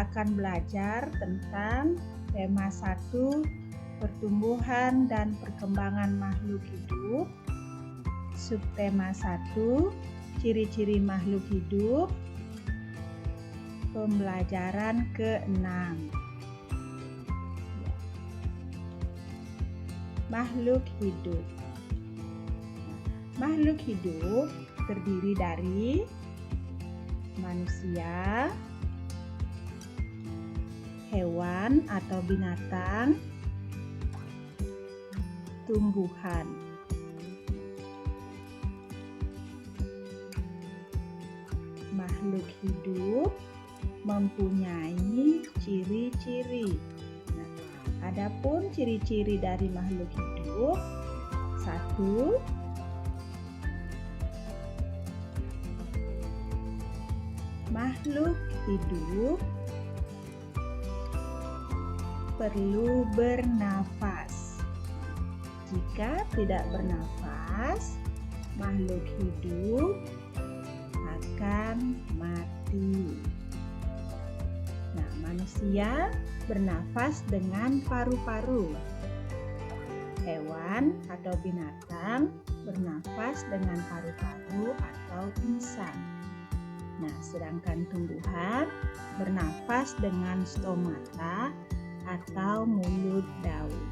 akan belajar tentang tema 1, pertumbuhan dan perkembangan makhluk hidup. Subtema 1, ciri-ciri makhluk hidup. Pembelajaran ke-6. Makhluk hidup. Makhluk hidup terdiri dari manusia, hewan atau binatang, tumbuhan. Makhluk hidup mempunyai ciri-ciri. Adapun ciri-ciri dari makhluk hidup: 1. Makhluk hidup perlu bernafas. Jika tidak bernafas, makhluk hidup akan mati. Manusia bernafas dengan paru-paru. Hewan atau binatang bernafas dengan paru-paru atau insang. Sedangkan tumbuhan bernafas dengan stomata atau mulut daun.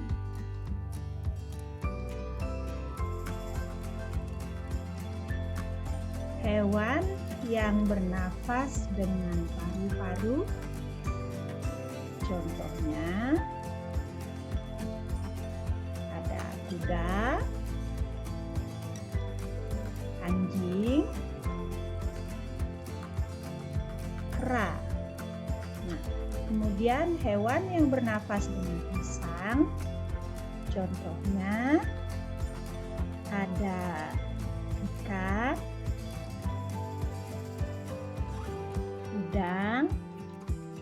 Hewan yang bernafas dengan paru-paru, contohnya ada kuda, anjing, kera. Kemudian hewan yang bernafas dengan insang, contohnya ada ikan, udang,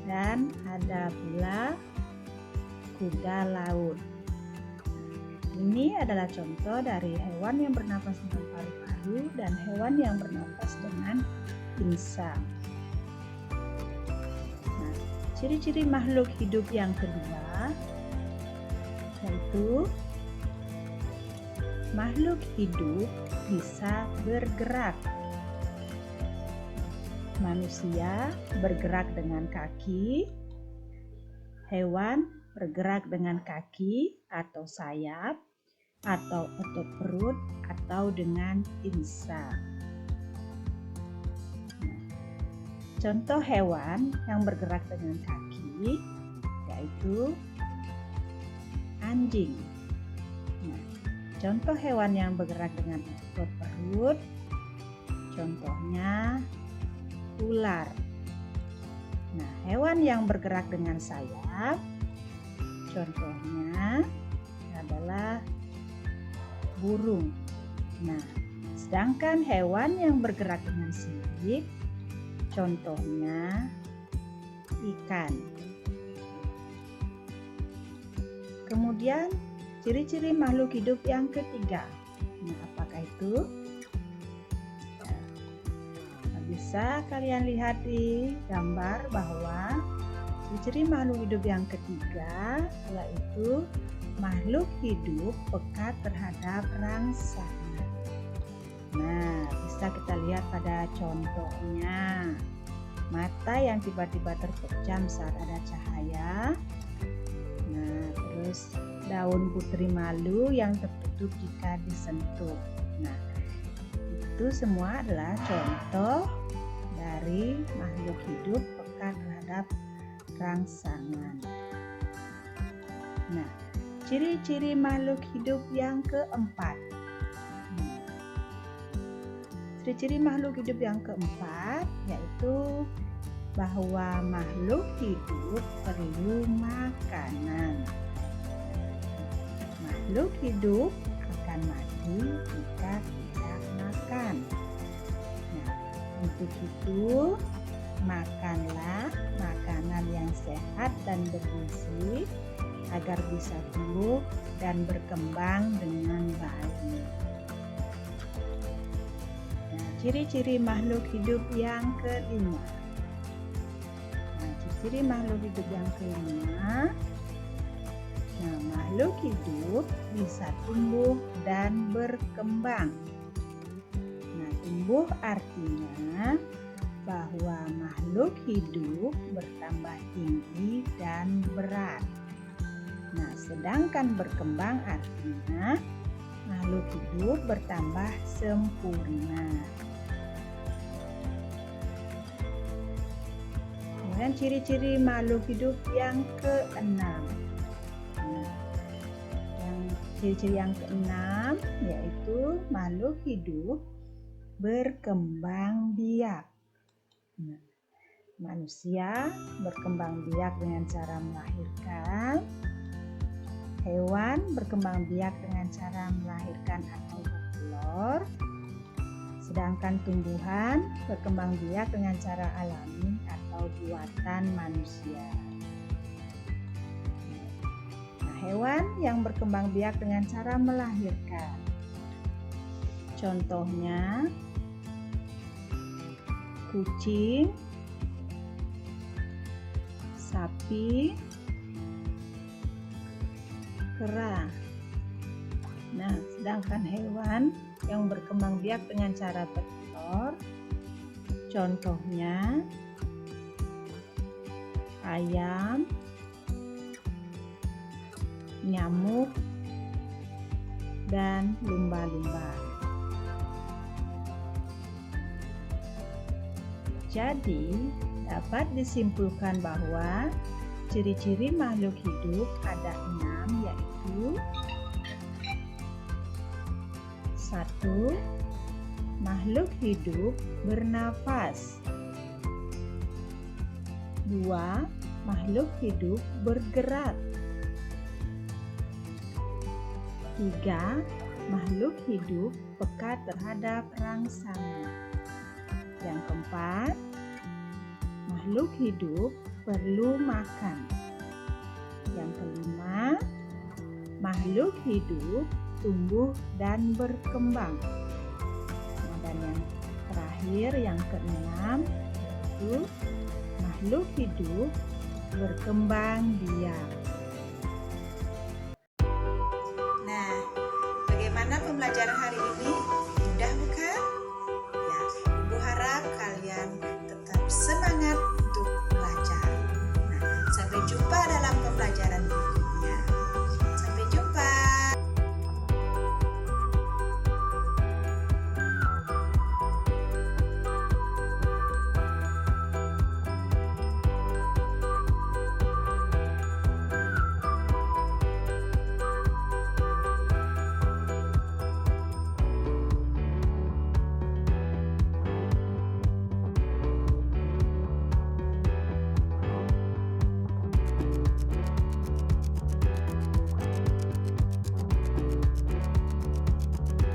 dan ada pula kuda laut. Ini adalah contoh dari hewan yang bernafas dengan paru-paru dan hewan yang bernafas dengan insang. Ciri-ciri makhluk hidup yang kedua yaitu makhluk hidup bisa bergerak. Manusia bergerak dengan kaki, hewan bergerak dengan kaki atau sayap, atau otot perut, atau dengan insang. Contoh hewan yang bergerak dengan kaki yaitu anjing. Contoh hewan yang bergerak dengan otot perut, contohnya ular. Hewan yang bergerak dengan sayap, contohnya adalah burung. Sedangkan hewan yang bergerak dengan sirip, contohnya ikan. Kemudian ciri-ciri makhluk hidup yang ketiga. Apakah itu? Bisa kalian lihat di gambar bahwa ciri-ciri makhluk hidup yang ketiga yaitu makhluk hidup peka terhadap rangsangan. Bisa kita lihat pada contohnya, mata yang tiba-tiba terpejam saat ada cahaya. Terus daun putri malu yang tertutup jika disentuh. Itu semua adalah contoh dari makhluk hidup peka terhadap rangsangan. Ciri-ciri makhluk hidup yang keempat. Ciri-ciri makhluk hidup yang keempat yaitu bahwa makhluk hidup perlu makanan. Makhluk hidup akan mati jika tidak makan. Untuk itu, makanlah makanan yang sehat dan bergizi agar bisa tumbuh dan berkembang dengan baik. Ciri-ciri makhluk hidup yang kelima. Ciri makhluk hidup yang kelima. Nah, makhluk hidup bisa tumbuh dan berkembang. Nah, tumbuh artinya bahwa makhluk hidup bertambah tinggi dan berat. Nah, sedangkan berkembang artinya makhluk hidup bertambah sempurna. Kemudian ciri-ciri makhluk hidup yang keenam. Nah, ciri-ciri yang keenam yaitu makhluk hidup berkembang biak. Nah, manusia berkembang biak dengan cara melahirkan. Hewan berkembang biak dengan cara melahirkan atau bertelur. Sedangkan tumbuhan berkembang biak dengan cara alami atau buatan manusia. Nah, hewan yang berkembang biak dengan cara melahirkan. Contohnya kucing, sapi, kera. Nah, sedangkan hewan yang berkembang biak dengan cara bertelur, contohnya ayam, nyamuk, dan lumba-lumba. Jadi, dapat disimpulkan bahwa ciri-ciri makhluk hidup ada 6, yaitu 1. Makhluk hidup bernafas. 2. Makhluk hidup bergerak. 3. Makhluk hidup peka terhadap rangsangan. Yang keempat, makhluk hidup perlu makan. Yang kelima, makhluk hidup tumbuh dan berkembang. Nah, dan yang terakhir, yang keenam, yaitu makhluk hidup berkembang biak. Nah, bagaimana pembelajaran hari ini?